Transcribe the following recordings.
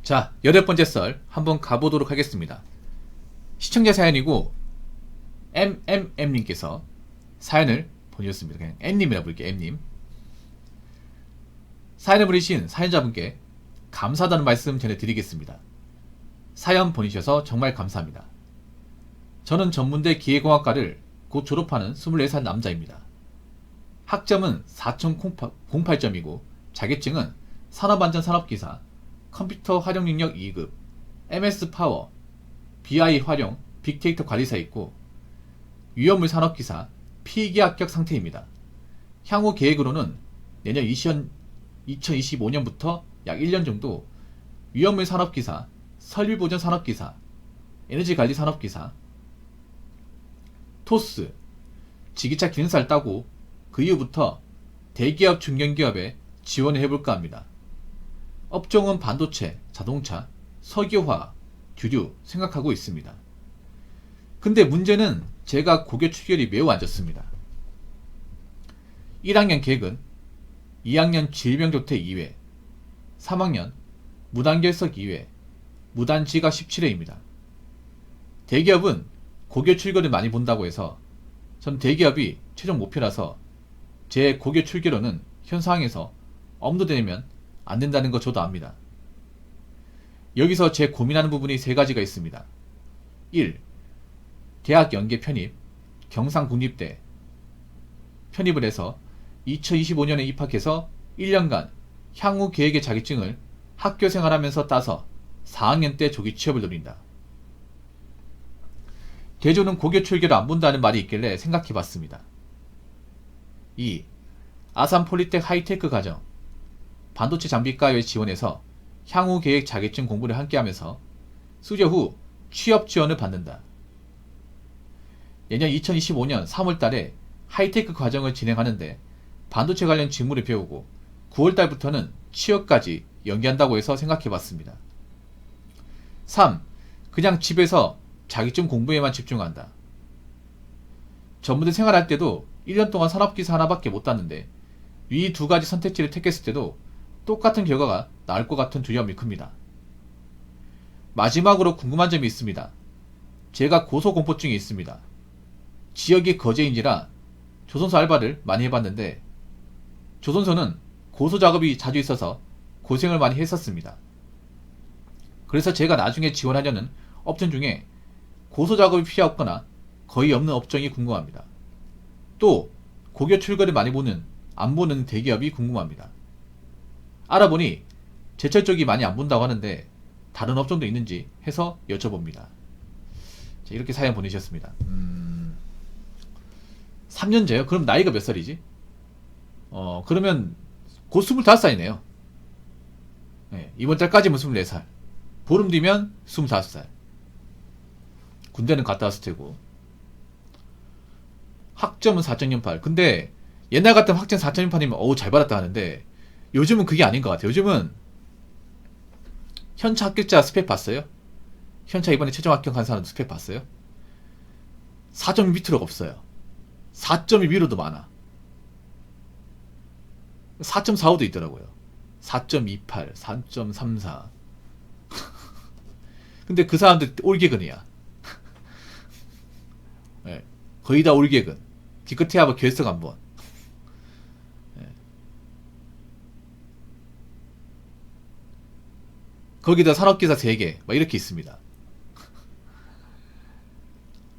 자, 8번째 썰 한번 가보도록 하겠습니다. 시청자 사연이고 MMM님께서 사연을 보내주셨습니다. 그냥 M님이라 부를게요. M님. 사연을 보내신 사연자분께 감사하다는 말씀 전해드리겠습니다. 사연 보내주셔서 정말 감사합니다. 저는 전문대 기계공학과를 곧 졸업하는 24살 남자입니다. 학점은 4.08점이고 자격증은 산업안전산업기사, 컴퓨터 활용 능력 2급, MS 파워, BI 활용, 빅데이터 관리사 있고 위험물 산업기사, 필기 합격 상태입니다. 향후 계획으로는 내년 2025년부터 약 1년 정도 위험물 산업기사, 설비보전 산업기사, 에너지관리 산업기사, 토스, 지기차 기능사를 따고 그 이후부터 대기업 중견기업에 지원을 해볼까 합니다. 업종은 반도체, 자동차, 석유화학, 주류 생각하고 있습니다. 근데 문제는 제가 고교 출결이 매우 안 좋습니다. 1학년 계획은 2학년 질병조퇴 2회, 3학년 무단결석 2회, 무단지각 17회입니다. 대기업은 고교 출결을 많이 본다고 해서 전 대기업이 최종 목표라서 제 고교 출결로는 현 상황에서 업로드되면 안 된다는 거 저도 압니다. 여기서 제 고민하는 부분이 3가지가 있습니다. 1. 대학 연계 편입, 경상국립대 편입을 해서 2025년에 입학해서 1년간 향후 계획의 자격증을 학교 생활하면서 따서 4학년 때 조기 취업을 노린다. 대조는 고교 출결을 안 본다는 말이 있길래 생각해봤습니다. 2. 아산폴리텍 하이테크 과정, 반도체 장비과에 지원해서 향후 계획 자격증 공부를 함께하면서 수료 후 취업 지원을 받는다. 내년 2025년 3월달에 하이테크 과정을 진행하는데 반도체 관련 직무를 배우고 9월달부터는 취업까지 연기한다고 해서 생각해봤습니다. 3. 그냥 집에서 자격증 공부에만 집중한다. 전문대 생활할 때도 1년 동안 산업기사 하나밖에 못 땄는데 위 2가지 선택지를 택했을 때도 똑같은 결과가 나올 것 같은 두려움이 큽니다. 마지막으로 궁금한 점이 있습니다. 제가 고소공포증이 있습니다. 지역이 거제인지라 조선소 알바를 많이 해봤는데 조선소는 고소작업이 자주 있어서 고생을 많이 했었습니다. 그래서 제가 나중에 지원하려는 업종 중에 고소작업이 필요 없거나 거의 없는 업종이 궁금합니다. 또 고교 출결을 많이 안 보는 대기업이 궁금합니다. 알아보니 제철 쪽이 많이 안 본다고 하는데 다른 업종도 있는지 해서 여쭤봅니다. 자, 이렇게 사연 보내주셨습니다. 3년제요? 그럼 나이가 몇 살이지? 그러면 곧 25살이네요. 네, 이번 달까지면 24살. 보름 뒤면 25살. 군대는 갔다 왔을 테고. 학점은 4.08. 근데 옛날 같은 학점 4.18이면 어우 잘 받았다 하는데 요즘은 그게 아닌 것 같아요. 요즘은 현차 합격자 스펙 봤어요? 현차 이번에 최종 합격한 사람 스펙 봤어요? 4점 밑으로가 없어요. 4점이 위로도 많아. 4.45도 있더라고요. 4.28, 4.34. 근데 그 사람들 올개근이야. 네, 거의 다 올개근. 기껏해야 결석 한번. 네. 거기다 산업기사 3개 막 이렇게 있습니다.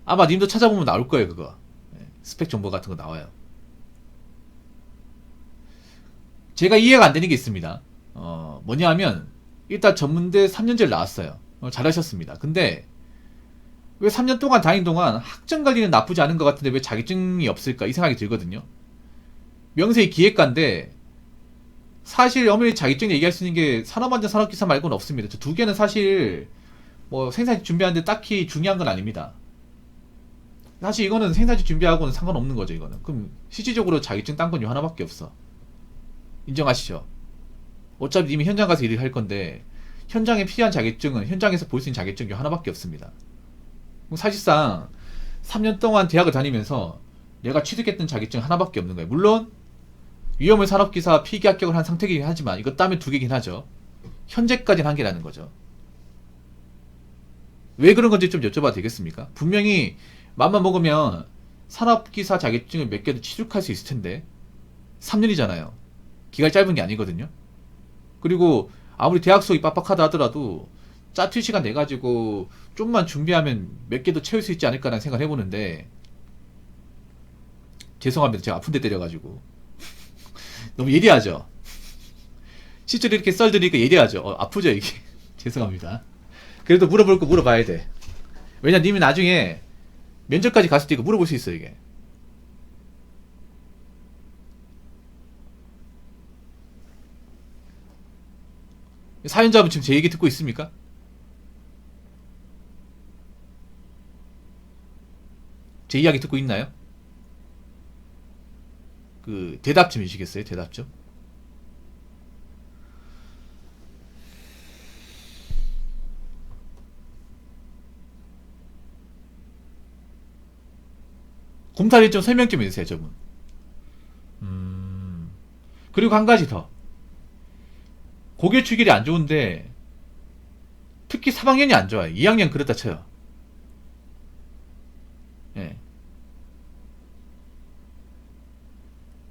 아마 님도 찾아보면 나올 거예요. 그거 스펙 정보 같은 거 나와요. 제가 이해가 안 되는 게 있습니다. 뭐냐 하면 일단 전문대 3년제를 나왔어요. 잘하셨습니다. 근데 왜 3년 동안 다닌 동안 학점 관리는 나쁘지 않은 것 같은데 왜 자격증이 없을까 이 생각이 들거든요. 명세히 기획과인데 사실 엄연히 자격증 얘기할 수 있는 게 산업안전 산업기사 말고는 없습니다. 저 2개는 사실 뭐 생산직 준비하는데 딱히 중요한 건 아닙니다. 사실 이거는 생산직 준비하고는 상관없는 거죠. 이거는 그럼 실질적으로 자격증 딴 건 요 하나밖에 없어. 인정하시죠? 어차피 님이 현장 가서 일을 할 건데 현장에 필요한 자격증은 현장에서 볼 수 있는 자격증이 하나밖에 없습니다. 사실상 3년 동안 대학을 다니면서 내가 취득했던 자격증 하나밖에 없는 거예요. 물론 위험물 산업기사 필기 합격을 한 상태이긴 하지만 이거 따면 2개긴 하죠. 현재까지는 한계라는 거죠. 왜 그런 건지 좀 여쭤봐도 되겠습니까? 분명히 맘만 먹으면 산업기사 자격증을 몇 개도 취득할 수 있을 텐데 3년이잖아요. 기간이 짧은 게 아니거든요. 그리고 아무리 대학 수업이 빡빡하다 하더라도 짜투리 시간 내가지고 좀만 준비하면 몇 개도 채울 수 있지 않을까라는 생각을 해보는데, 죄송합니다. 제가 아픈데 때려가지고 너무 예리하죠. 실제로 이렇게 썰드리니까 예리하죠. 아프죠 이게. 죄송합니다. 그래도 물어볼 거 물어봐야 돼. 왜냐, 님이 나중에 면접까지 갔을 때 이거 물어볼 수 있어 이게. 사연자분 지금 제 얘기 듣고 있습니까? 제 이야기 듣고 있나요? 그 대답 좀 해주시겠어요? 대답 좀. 곰탈이 좀 설명 좀 해주세요, 저분. 그리고 한 가지 더. 고교 추길이 안 좋은데 특히 3학년이 안 좋아요. 2학년 그렇다 쳐요. 예.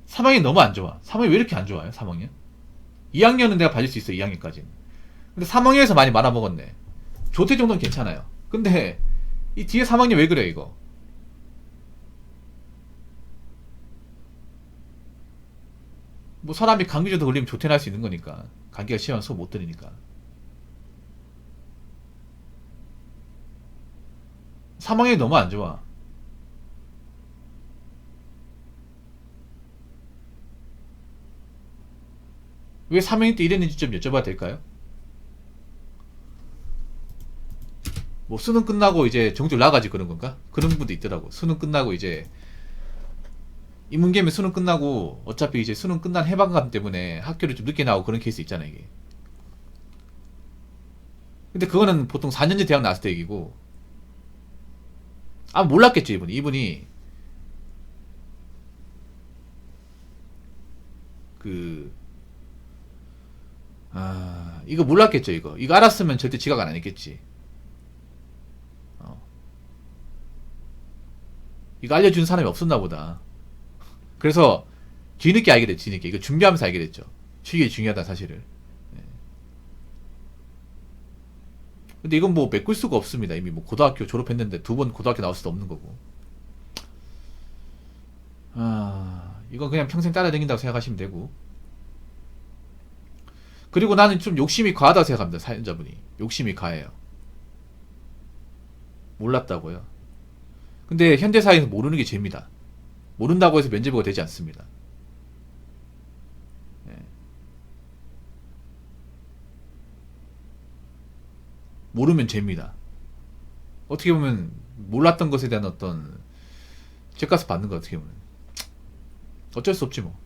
3학년 너무 안 좋아. 3학년 왜 이렇게 안 좋아요? 3학년? 2학년은 내가 봐줄 수 있어. 2학년까지는. 근데 3학년에서 많이 말아먹었네. 조퇴 정도는 괜찮아요. 근데 이 뒤에 3학년 왜 그래 이거? 뭐 사람이 감기 정도 걸리면 조퇴는 할 수 있는 거니까. 감기가 심하면 수업 못 들으니까. 3학년이 너무 안 좋아. 왜 3학년 때 이랬는지 좀 여쭤봐도 될까요? 뭐 수능 끝나고 이제 정줄 나가지 그런 건가? 그런 분도 있더라고. 수능 끝나고 이제 인문계면 수능 끝나고 어차피 이제 수능 끝난 해방감 때문에 학교를 좀 늦게 나오고 그런 케이스 있잖아 이게. 근데 그거는 보통 4년제 대학 나왔을 때 얘기고. 아, 몰랐겠죠 이분이 그 이거 몰랐겠죠 이거 알았으면 절대 지각 안 했겠지. 어. 이거 알려준 사람이 없었나 보다. 그래서 뒤늦게 알게 됐지. 뒤늦게 이거 준비하면서 알게 됐죠. 이게 중요하다 사실을. 네. 근데 이건 뭐 메꿀 수가 없습니다. 이미 뭐 고등학교 졸업했는데 두 번 고등학교 나올 수도 없는 거고. 이건 그냥 평생 따라다닌다고 생각하시면 되고. 그리고 나는 좀 욕심이 과하다고 생각합니다. 사연자분이 욕심이 과해요. 몰랐다고요. 근데 현대사회에서 모르는 게 죄입니다. 모른다고 해서 면제부가 되지 않습니다. 예. 모르면 죄입니다. 어떻게 보면 몰랐던 것에 대한 어떤 죄값을 받는 거 어떻게 보면 어쩔 수 없지 뭐.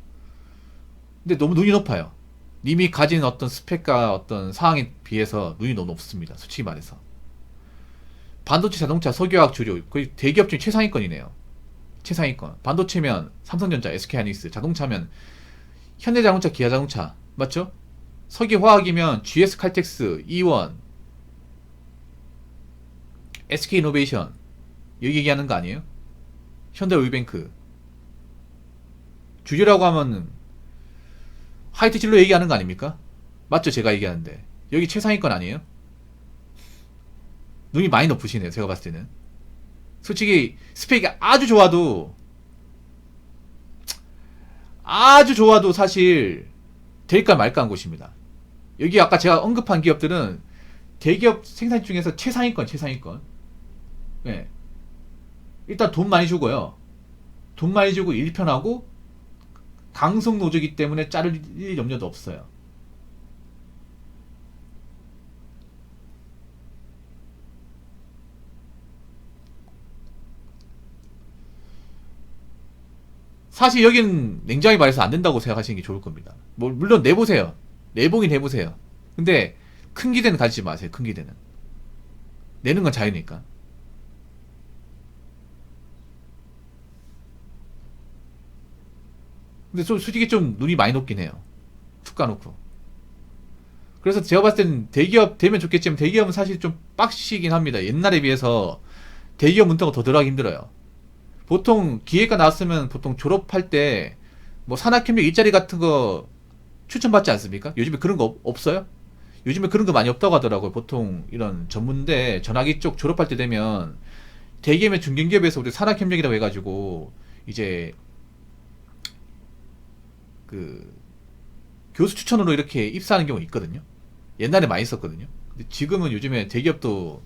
근데 너무 눈이 높아요. 님이 가진 어떤 스펙과 어떤 상황에 비해서 눈이 너무 높습니다. 솔직히 말해서. 반도체, 자동차, 석유화학, 주류 거의 대기업 중에 최상위권이네요. 최상위권. 반도체면 삼성전자, SK하이닉스, 자동차면 현대자동차, 기아자동차 맞죠? 석유화학이면 GS칼텍스, 이원, SK이노베이션 여기 얘기하는 거 아니에요? 현대오일뱅크. 주류라고 하면 하이트진로 얘기하는 거 아닙니까? 맞죠? 제가 얘기하는데 여기 최상위권 아니에요? 눈이 많이 높으시네요. 제가 봤을 때는 솔직히 스펙이 아주 좋아도 사실 될까 말까 한 곳입니다. 여기 아까 제가 언급한 기업들은 대기업 생산 중에서 최상위권. 네. 일단 돈 많이 주고요. 돈 많이 주고 일 편하고 강성 노조이기 때문에 자를 염려도 없어요. 사실 여기는 냉정하게 말해서 안 된다고 생각하시는 게 좋을 겁니다. 뭐 물론 내보세요. 내보긴 해보세요. 근데 큰 기대는 가지지 마세요. 큰 기대는. 내는 건 자유니까. 근데 좀 솔직히 좀 눈이 많이 높긴 해요. 툭 까놓고. 그래서 제가 봤을 때는 대기업 되면 좋겠지만 대기업은 사실 좀 빡시긴 합니다. 옛날에 비해서 대기업 문턱가 더 들어가기 힘들어요. 보통 기획과 나왔으면 보통 졸업할 때 뭐 산학협력 일자리 같은 거 추천받지 않습니까? 요즘에 그런 거 없어요? 요즘에 그런 거 많이 없다고 하더라고요. 보통 이런 전문대 전화기 쪽 졸업할 때 되면 대기업의 중견기업에서 우리 산학협력이라고 해가지고 이제 그 교수 추천으로 이렇게 입사하는 경우가 있거든요. 옛날에 많이 있었거든요. 근데 지금은 요즘에 대기업도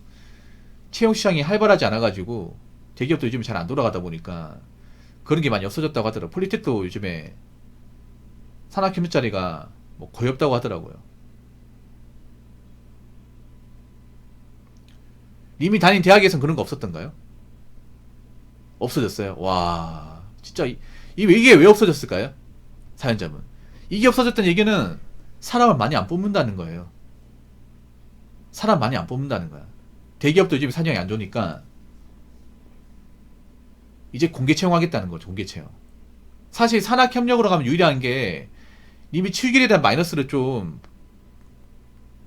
채용 시장이 활발하지 않아가지고 대기업도 요즘에 잘 안 돌아가다 보니까 그런 게 많이 없어졌다고 하더라고요. 폴리텍도 요즘에 산학협력 자리가 뭐 거의 없다고 하더라고요. 이미 다닌 대학에선 그런 거 없었던가요? 없어졌어요. 와, 진짜 이게 왜 없어졌을까요? 사연자분. 이게 없어졌던 얘기는 사람을 많이 안 뽑는다는 거예요. 사람 많이 안 뽑는다는 거야. 대기업도 요즘에 사정이 안 좋으니까 이제 공개 채용하겠다는 거죠. 공개 채용. 사실 산학협력으로 가면 유리한 게 이미 7개월에 대한 마이너스를 좀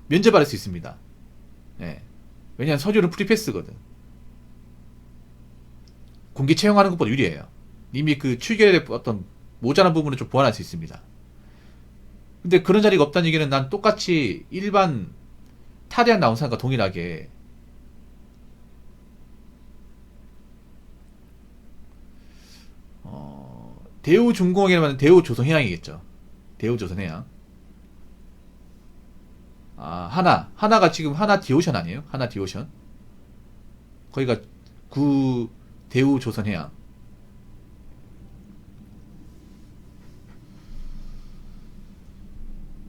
면제받을 수 있습니다. 예. 왜냐하면 서류는 프리패스거든. 공개 채용하는 것보다 유리해요. 이미 그 7개월의 어떤 모자란 부분을 좀 보완할 수 있습니다. 근데 그런 자리가 없다는 얘기는 난 똑같이 일반 타대학 나온 사람과 동일하게 대우중공업이라면 대우조선해양이겠죠. 대우조선해양. 아, 하나가 지금 하나 디오션 아니에요? 하나 디오션. 거기가 구 대우조선해양.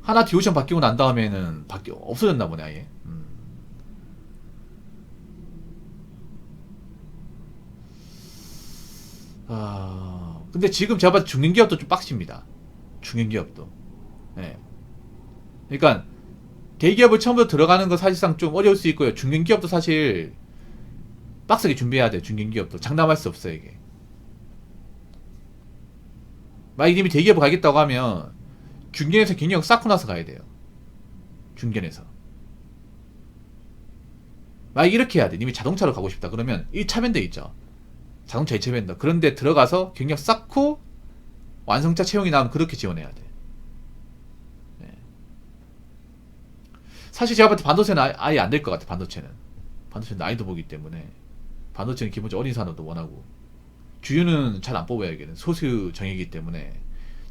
하나 디오션 바뀌고 난 다음에는 없어졌나 보네 아예. 근데 지금 제가 봤을 때 중견기업도 좀 빡십니다. 중견기업도. 예. 그러니까 대기업을 처음부터 들어가는 거 사실상 좀 어려울 수 있고요. 중견기업도 사실 빡세게 준비해야 돼. 중견기업도 장담할 수 없어요 이게. 만약 님이 대기업을 가겠다고 하면 중견에서 경력 쌓고 나서 가야 돼요. 중견에서. 만약 이렇게 해야 돼. 님이 자동차로 가고 싶다. 그러면 1차 밴드 있죠. 자동차 2차 밴드. 그런데 들어가서 경력 쌓고 완성차 채용이 나오면 그렇게 지원해야 돼. 네. 사실 제가 봤을 때 반도체는 아예 안 될 것 같아. 반도체는 나이도 보기 때문에 반도체는 기본적으로 어린 산업도 원하고 주유는 잘 안 뽑아요. 여기는 소수 정예이기 때문에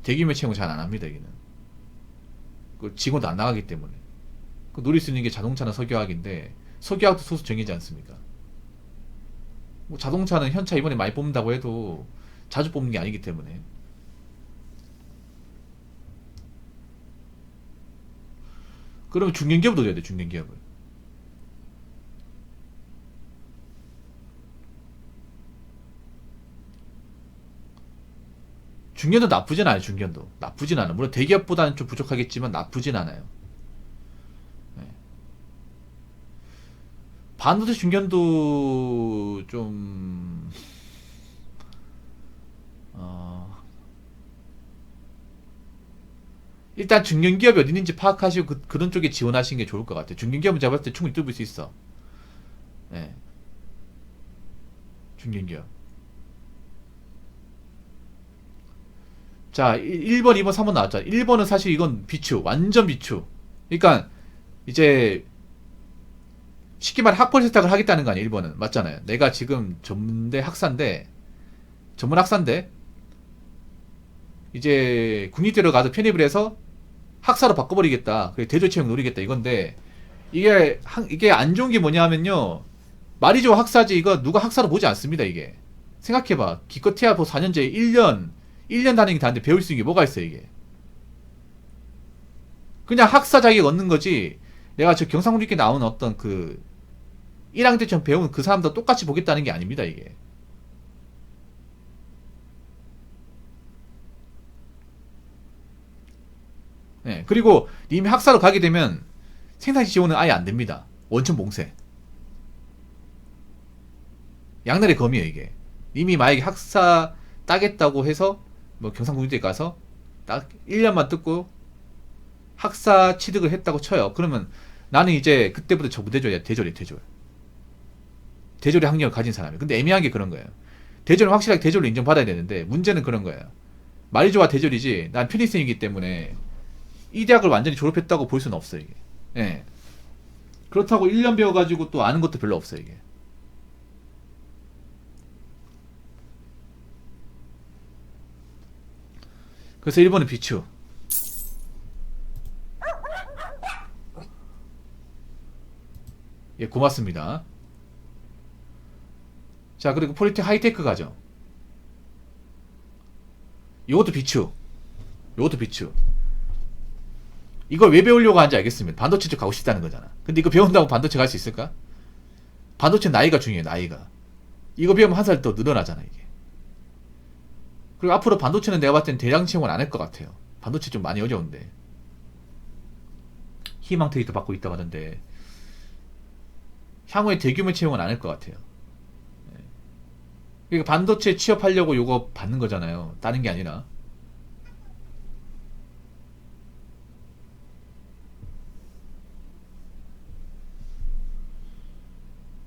대규모 채용 잘 안 합니다. 여기는 그 직원도 안 나가기 때문에 그 노릴 수 있는 게 자동차나 석유화학인데 석유화학도 소수 정예지 않습니까? 뭐 자동차는 현차 이번에 많이 뽑는다고 해도 자주 뽑는 게 아니기 때문에 그러면 중견기업도 줘야 돼. 중견기업을. 중견도 나쁘진 않아요. 중견도 나쁘진 않아. 물론 대기업보다는 좀 부족하겠지만 나쁘진 않아요. 네. 반도체 중견도 좀 어, 일단 중견기업이 어디 있는지 파악하시고 그런 쪽에 지원하시는 게 좋을 것 같아요. 중견기업은 제가 봤을 때 충분히 뚫을 수 있어. 네. 중견기업. 자, 1번, 2번, 3번 나왔잖아. 1번은 사실 이건 비추. 완전 비추. 그러니까 이제 쉽게 말해 학벌 세탁을 하겠다는 거 아니에요. 1번은. 맞잖아요. 내가 지금 전문 학사인데 이제 국립대로 가서 편입을 해서 학사로 바꿔버리겠다. 그래 대조 채용 노리겠다 이건데 이게 안 좋은 게 뭐냐 하면요. 말이 좋아 학사지 이거 누가 학사로 보지 않습니다. 이게 생각해봐. 기껏해야 뭐 4년제 1년 다니는 게 다른데 배울 수 있는 게 뭐가 있어 이게. 그냥 학사 자격 얻는 거지. 내가 저 경상국립대 나온 어떤 그 1학년 때처럼 배운 그 사람도 똑같이 보겠다는 게 아닙니다 이게. 네, 그리고 님이 학사로 가게 되면 생산시 지원은 아예 안 됩니다. 원천 봉쇄. 양날의 검이에요 이게. 이미 만약에 학사 따겠다고 해서 뭐 경상국립대 가서 딱 1년만 듣고 학사 취득을 했다고 쳐요. 그러면 나는 이제 그때부터 정부대졸이야. 대졸이야, 대졸. 대졸의 학력을 가진 사람이. 근데 애매한 게 그런 거예요. 대졸은 확실하게 대졸로 인정받아야 되는데 문제는 그런 거예요. 말이 좋아 대졸이지 난 편입생이기 때문에 이 대학을 완전히 졸업했다고 볼 수는 없어요, 이게. 예. 그렇다고 1년 배워가지고 또 아는 것도 별로 없어요, 이게. 그래서 1번은 비추. 예, 고맙습니다. 자, 그리고 폴리텍 하이테크 가죠. 이것도 비추. 이것도 비추. 이걸 왜 배우려고 하는지 알겠습니다. 반도체 쪽 가고 싶다는 거잖아. 근데 이거 배운다고 반도체 갈 수 있을까? 반도체 나이가 중요해, 나이가. 이거 배우면 한 살 더 늘어나잖아, 이게. 그리고 앞으로 반도체는 내가 봤을 땐 대량 채용은 안 할 것 같아요. 반도체 좀 많이 어려운데. 희망 트위터 받고 있다고 하는데, 향후에 대규모 채용은 안 할 것 같아요. 그러니까 반도체 취업하려고 요거 받는 거잖아요. 다른 게 아니라.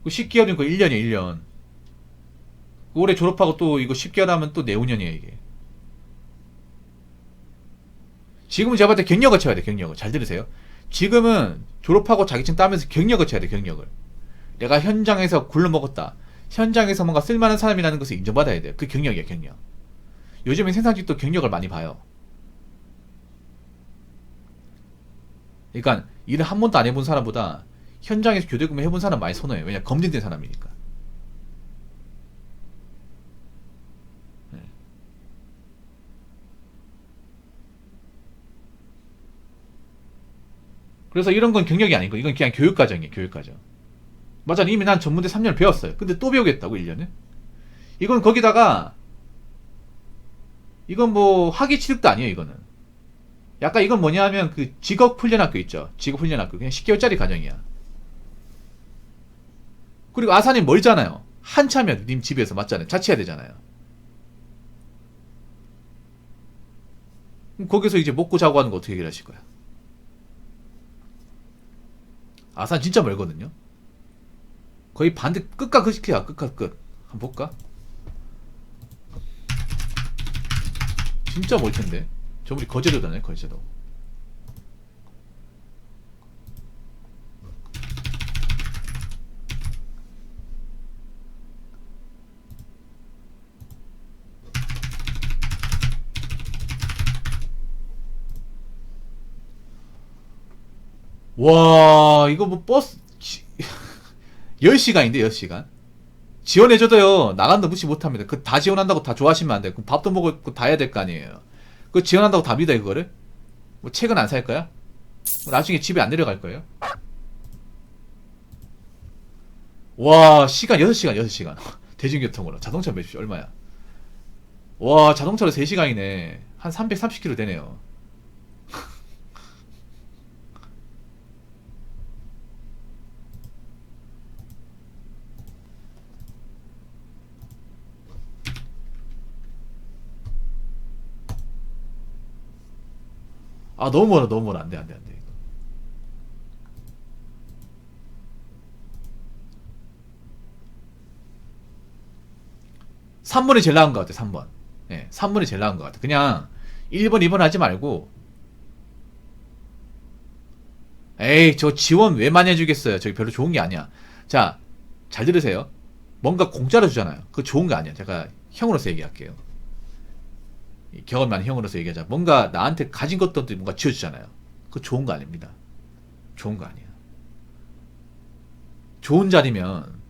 그 10개월이면 그 1년이에요, 1년. 올해 졸업하고 또 이거 10개월 하면 또 내후년이에요, 이게. 지금은 제가 봤을 때 경력을 쳐야 돼, 경력을. 잘 들으세요. 지금은 졸업하고 자격증 따면서 경력을 쳐야 돼, 경력을. 내가 현장에서 굴러먹었다. 현장에서 뭔가 쓸만한 사람이라는 것을 인정받아야 돼요. 그 경력이야, 경력. 요즘엔 생산직도 경력을 많이 봐요. 그러니까 일을 한 번도 안 해본 사람보다 현장에서 교대근무 해본 사람 많이 선호해요. 왜냐 검증된 사람이니까. 네. 그래서 이런 건 경력이 아니고 이건 그냥 교육과정이에요. 교육과정. 맞아, 이미 난 전문대 3년을 배웠어요. 근데 또 배우겠다고 1년을? 이건 거기다가 이건 뭐 학위 취득도 아니에요. 이거는 약간 이건 뭐냐 하면 그 직업훈련학교 있죠. 직업훈련학교 그냥 10개월짜리 과정이야. 그리고 아산이 멀잖아요. 한참이야. 님 집에서 맞잖아요. 자취해야 되잖아요. 그럼 거기서 이제 먹고 자고 하는 거 어떻게 해결하실 거야? 아산 진짜 멀거든요. 거의 반대 끝과 끝이야. 끝과 끝. 한번 볼까? 진짜 멀 텐데. 저분이 거제도다네, 거제도. 와, 이거 뭐 버스 10시간인데 10시간. 지원해줘도요. 나간다 무시 못합니다. 그 다 지원한다고 다 좋아하시면 안 돼요. 그 밥도 먹을 거 다 해야 될 거 아니에요. 그 지원한다고 다 믿어 이거를? 뭐 책은 안 살 거야? 뭐 나중에 집에 안 내려갈 거예요? 와, 시간 6시간 6시간. 대중교통으로 자동차 매주 얼마야? 와, 자동차로 3시간이네. 한 330km 되네요. 아, 너무 멀어, 너무 멀어. 안 돼, 안 돼, 안 돼. 3번이 제일 나은 것 같아, 3번. 예, 3번이 제일 나은 것 같아. 그냥 1번, 2번 하지 말고, 에이, 저 지원 왜 많이 해주겠어요? 저기 별로 좋은 게 아니야. 자, 잘 들으세요. 뭔가 공짜로 주잖아요. 그거 좋은 거 아니야. 제가 형으로서 얘기할게요. 경험 많은 형으로서 얘기하자. 뭔가 나한테 가진 것도 뭔가 지어주잖아요. 그거 좋은 거 아닙니다. 좋은 거 아니야. 좋은 자리면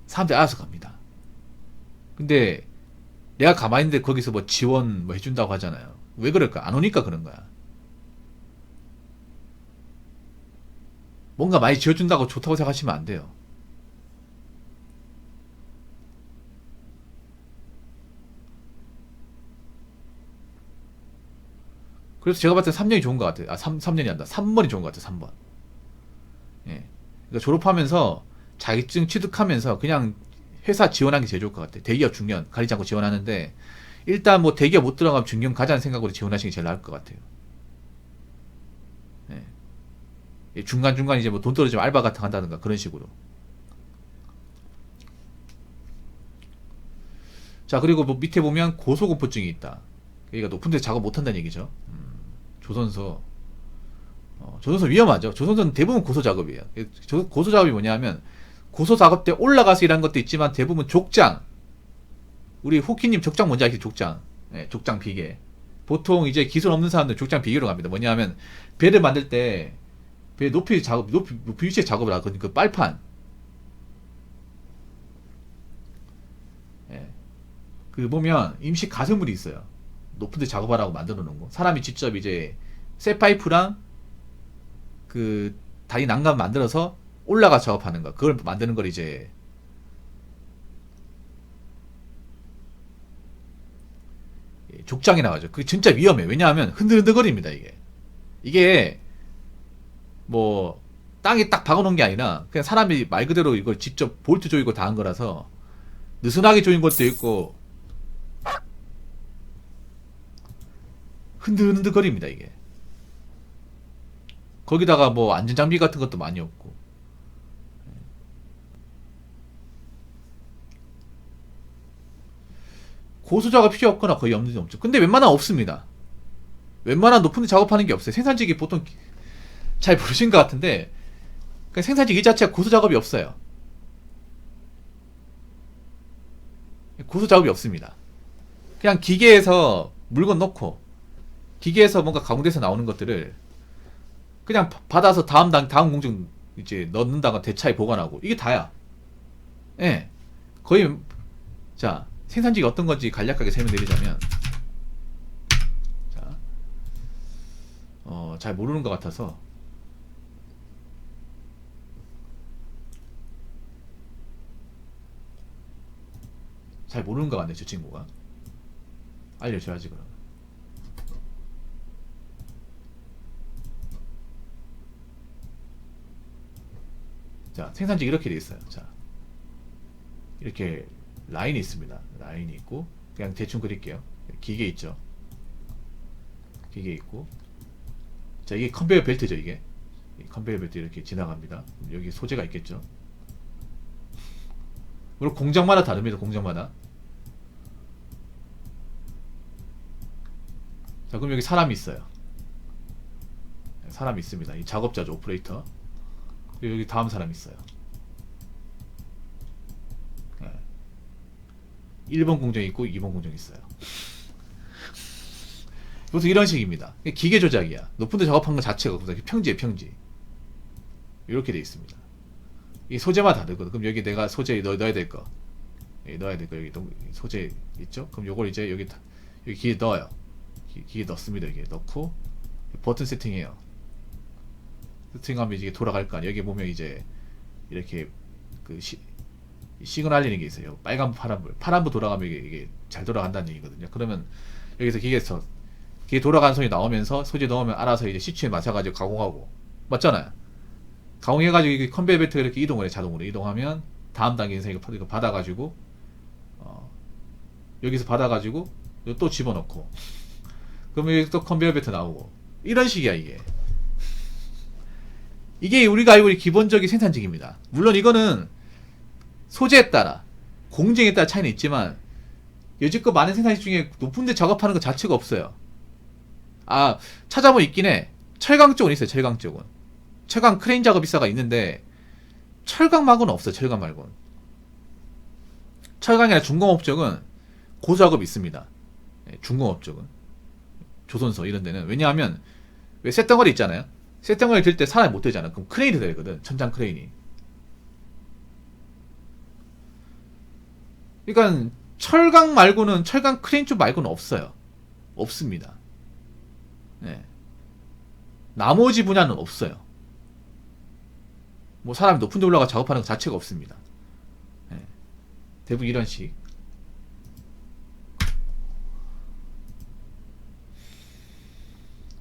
사람들이 알아서 갑니다. 근데 내가 가만히 있는데 거기서 뭐 지원 뭐 해준다고 하잖아요. 왜 그럴까? 안 오니까 그런 거야. 뭔가 많이 지어준다고 좋다고 생각하시면 안 돼요. 그래서 제가 봤을 때 3년이 좋은 것 같아요. 아, 3년이 한다. 3번이 좋은 것 같아요. 3번. 예. 그러니까 졸업하면서 자격증 취득하면서 그냥 회사 지원하는 게 제일 좋을 것 같아요. 대기업 중년 가리지 않고 지원하는데 일단 뭐 대기업 못 들어가면 중견 가자는 생각으로 지원하시는 게 제일 나을 것 같아요. 예. 중간중간 이제 뭐 돈 떨어지면 알바 같은 거 한다든가 그런 식으로. 자, 그리고 뭐 밑에 보면 고소공포증이 있다. 그러니까 높은 데 작업 못 한다는 얘기죠. 조선소. 조선소 위험하죠. 조선소는 대부분 고소 작업이에요. 고소 작업이 뭐냐 하면 고소 작업 때 올라가서 일하는 것도 있지만 대부분 족장. 우리 후키님 족장 뭔지 아시죠? 족장. 네, 족장 비계. 보통 이제 기술 없는 사람들 족장 비계로 갑니다. 뭐냐 하면 배를 만들 때 배 높이 작업, 높이 위치에 작업을 하거든요. 그 빨판. 예. 그 보면 임시 가설물이 있어요. 높은 데 작업하라고 만들어 놓은 거. 사람이 직접 이제 쇠 파이프랑 그 다리 난간 만들어서 올라가 작업하는 거. 그걸 만드는 걸 이제 족장이 나가죠. 그게 진짜 위험해. 왜냐하면 흔들흔들거립니다, 이게. 이게 뭐 땅에 딱 박아놓은 게 아니라 그냥 사람이 말 그대로 이걸 직접 볼트 조이고 다 한 거라서 느슨하게 조인 것도 있고 흔들흔들거립니다, 이게. 거기다가 뭐 안전장비 같은 것도 많이 없고. 고소자가 필요 없거나 거의 없는 데 없죠. 근데 웬만하면 없습니다. 웬만한 높은 데 작업하는 게 없어요. 생산직이 보통 잘 모르신 것 같은데 생산직 이 자체가 고소 작업이 없어요. 고소 작업이 없습니다. 그냥 기계에서 물건 넣고 기계에서 뭔가 가공돼서 나오는 것들을 그냥 받아서 다음 공정 이제 넣는다가 대차에 보관하고 이게 다야. 예. 거의 자 생산직이 어떤 건지 간략하게 설명드리자면 자, 잘 모르는 것 같아서 잘 모르는 것 같네 저 친구가. 알려줘야지 그럼. 자 생산직 이렇게 돼 있어요. 자 이렇게 라인이 있습니다. 라인이 있고 그냥 대충 그릴게요. 기계 있죠. 기계 있고 자 이게 컨베이어 벨트죠. 이게 컨베이어 벨트 이렇게 지나갑니다. 여기 소재가 있겠죠. 물론 공장마다 다릅니다. 공장마다. 자 그럼 여기 사람이 있어요. 사람이 있습니다. 이 작업자죠. 오퍼레이터. 여기 다음 사람이 있어요. 1번 공정이 있고 2번 공정이 있어요. 보통 이런 식입니다. 기계 조작이야. 높은 데 작업한 것 자체가 평지에 평지. 이렇게 돼 있습니다. 이 소재마다 다르거든. 그럼 여기 내가 소재 넣어야 될 거. 넣어야 될 거. 여기 소재 있죠? 그럼 요걸 이제 여기 기계 넣어요. 기계 넣습니다. 여기 넣고 버튼 세팅해요. 세팅하면 이게 돌아갈 거 아니에요. 여기 보면 이제 이렇게 그 시그널 알리는 게 있어요. 빨간불, 파란불. 파란불 돌아가면 이게 잘 돌아간다는 얘기거든요. 그러면 여기서 기계 돌아가는 소리 나오면서 소재 넣으면 알아서 이제 시추에 맞춰가지고 가공하고. 맞잖아요. 가공해가지고 이게 컨베이어 벨트가 이렇게 이동을 해. 자동으로 이동하면 다음 단계에서 이거 받아가지고 여기서 받아가지고 또 집어넣고 그러면 여기 또 컨베이어 벨트 나오고 이런 식이야 이게. 이게 우리가 알고 있는 기본적인 생산직입니다. 물론 이거는 소재에 따라 공정에 따라 차이는 있지만 여지껏 많은 생산직 중에 높은데 작업하는 것 자체가 없어요. 아 찾아보면 있긴 해. 철강 쪽은 있어요. 철강 쪽은 철강 크레인 작업이사가 있는데 철강 말고는 없어요. 철강 말고는. 철강이나 중공업 쪽은 고작업이 있습니다. 중공업 쪽은 조선소 이런 데는. 왜냐하면 왜 쇳덩어리 있잖아요. 쇳덩어리 들 때 사람이 못 들잖아. 그럼 크레인이 되거든. 천장 크레인이. 그러니까 철강 말고는 철강 크레인 쪽 말고는 없어요. 없습니다. 네. 나머지 분야는 없어요. 뭐 사람이 높은 데 올라가 작업하는 것 자체가 없습니다. 네. 대부분 이런 식.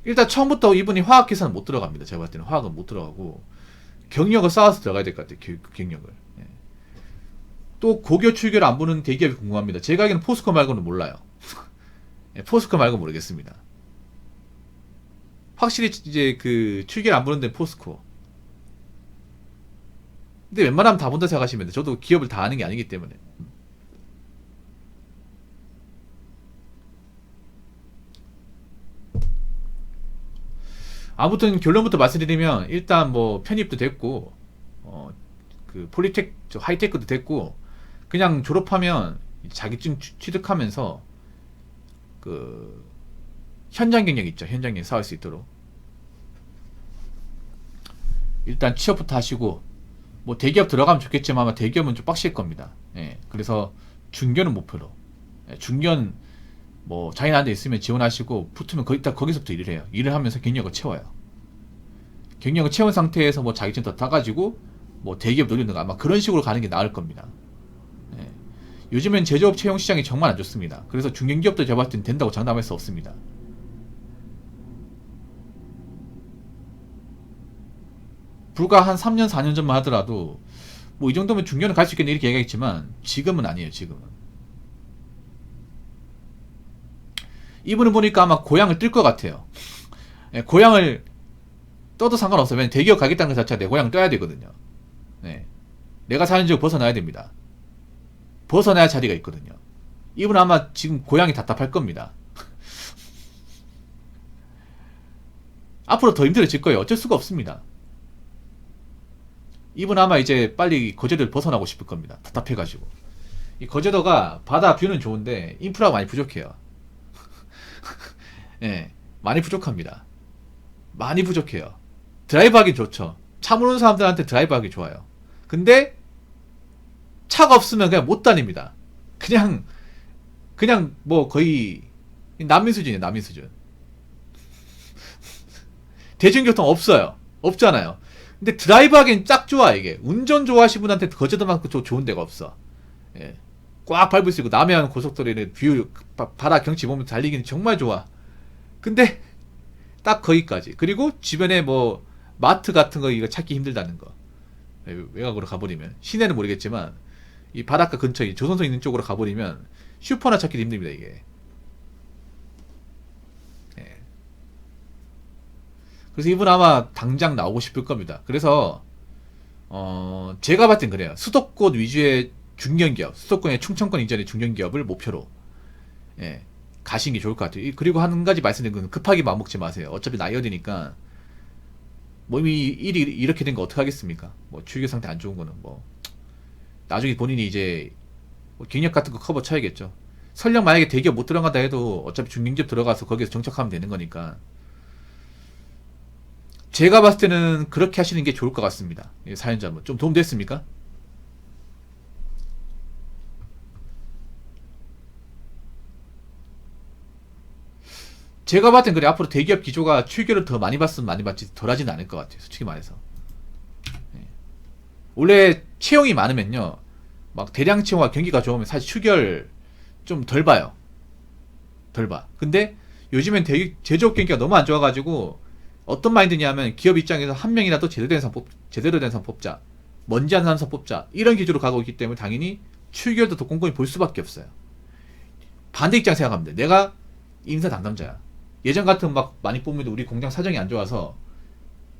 일단 처음부터 이분이 화학 계산은 못 들어갑니다. 제가 봤을 때는 화학은 못 들어가고 경력을 쌓아서 들어가야 될 것 같아요. 경력을. 네. 또 고교 출결 안 보는 대기업이 궁금합니다. 제가 알기로는 포스코 말고는 몰라요. 예, 포스코 말고 모르겠습니다. 확실히 이제 그 출결 안 보는 데는 포스코. 근데 웬만하면 다 본다 생각하시면 돼. 저도 기업을 다 아는 게 아니기 때문에. 아무튼 결론부터 말씀드리면 일단 뭐 편입도 됐고 그 폴리텍 하이테크도 됐고 그냥 졸업하면 자격증 취득하면서 그 현장 경력 있죠. 현장 경력 쌓을 수 있도록 일단 취업부터 하시고 뭐 대기업 들어가면 좋겠지만 아마 대기업은 좀 빡실 겁니다. 예, 그래서 중견은 목표로 중견 뭐 자기는 데 있으면 지원하시고 붙으면 거기서부터 일을 해요. 일을 하면서 경력을 채워요. 경력을 채운 상태에서 뭐 자격증 더 따가지고 뭐 대기업 노리는 거 아마 그런 식으로 가는 게 나을 겁니다. 예. 요즘엔 제조업 채용 시장이 정말 안 좋습니다. 그래서 중견기업도 제가 봤을 땐 된다고 장담할 수 없습니다. 불과 한 3년 4년 전만 하더라도 뭐 이 정도면 중견은 갈 수 있겠네 이렇게 얘기했지만 지금은 아니에요. 지금은 이분은 보니까 아마 고향을 뜰 것 같아요. 예, 고향을 떠도 상관없어요. 왜냐면 대기업 가겠다는 것 자체가 내 고향을 떠야 되거든요. 예, 내가 사는 지역 벗어나야 됩니다. 벗어나야 자리가 있거든요. 이분은 아마 지금 고향이 답답할 겁니다. 앞으로 더 힘들어질 거예요. 어쩔 수가 없습니다. 이분 아마 이제 빨리 거제도를 벗어나고 싶을 겁니다. 답답해가지고. 이 거제도가 바다 뷰는 좋은데 인프라가 많이 부족해요. 예, 많이 부족합니다. 많이 부족해요. 드라이브 하기 좋죠. 차 모르는 사람들한테 드라이브 하기 좋아요. 근데 차가 없으면 그냥 못 다닙니다. 그냥 뭐 거의 난민 수준이에요. 난민 수준. 대중교통 없어요. 없잖아요. 근데 드라이브 하기엔 딱 좋아. 이게 운전 좋아하시는 분한테 거제도만큼 좋은 데가 없어. 예. 꽉 밟을 수 있고 남해안 고속도로에는 뷰 바다 경치 보면서 달리기는 정말 좋아. 근데 딱 거기까지. 그리고 주변에 뭐 마트 같은 거 이거 찾기 힘들다는 거. 외곽으로 가버리면 시내는 모르겠지만 이 바닷가 근처에 조선소 있는 쪽으로 가버리면 슈퍼나 찾기도 힘듭니다. 이게. 예. 그래서 이분 아마 당장 나오고 싶을 겁니다. 그래서 제가 봤을 땐 그래요. 수도권 위주의 중견기업, 수도권의 충청권 이전의 중견기업을 목표로 예, 가시는 게 좋을 것 같아요. 그리고 한 가지 말씀드린 건 급하게 마음먹지 마세요. 어차피 나이 어리니까 뭐 이미 일이 이렇게 된 거 어떻게 하겠습니까? 뭐 출교 상태 안 좋은 거는 뭐 나중에 본인이 이제 뭐 경력 같은 거 커버 쳐야겠죠. 설령 만약에 대기업 못 들어간다 해도 어차피 중견기업 들어가서 거기서 정착하면 되는 거니까 제가 봤을 때는 그렇게 하시는 게 좋을 것 같습니다. 사연자분 좀 도움 됐습니까? 제가 봤을 땐 그래. 앞으로 대기업 기조가 출결을 더 많이 받으면 많이 받지 덜 하지는 않을 것 같아요. 솔직히 말해서. 예. 원래 채용이 많으면요. 막 대량 채용과 경기가 좋으면 사실 출결 좀 덜 봐요. 덜 봐. 근데 요즘엔 제조업 경기가 너무 안 좋아가지고 어떤 마인드냐면 기업 입장에서 한 명이라도 제대로 된 사람 뽑자. 먼지 안 나는 사람 뽑자. 이런 기조로 가고 있기 때문에 당연히 출결도 더 꼼꼼히 볼 수밖에 없어요. 반대 입장 생각하면 돼. 내가 인사 담당자야. 예전 같은 막 많이 뽑으면 우리 공장 사정이 안 좋아서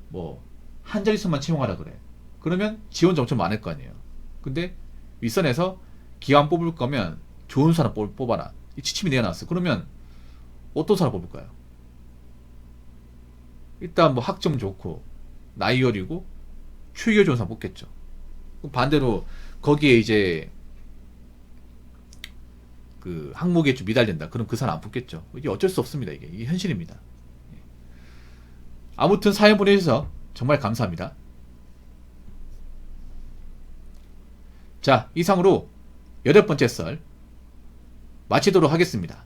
뭐 한 자릿수만 채용하라 그래. 그러면 지원자 엄청 많을 거 아니에요. 근데 윗선에서 기왕 뽑을 거면 좋은 사람 뽑아라. 이 지침이 내려놨어. 그러면 어떤 사람 뽑을까요? 일단 뭐 학점 좋고 나이 어리고 추이가 좋은 사람 뽑겠죠. 반대로 거기에 이제 그 항목에 좀 미달된다. 그럼 그 사람 안 뽑겠죠. 이게 어쩔 수 없습니다. 이게 현실입니다. 아무튼 사연 보내주셔서 정말 감사합니다. 자, 이상으로 8번째 썰 마치도록 하겠습니다.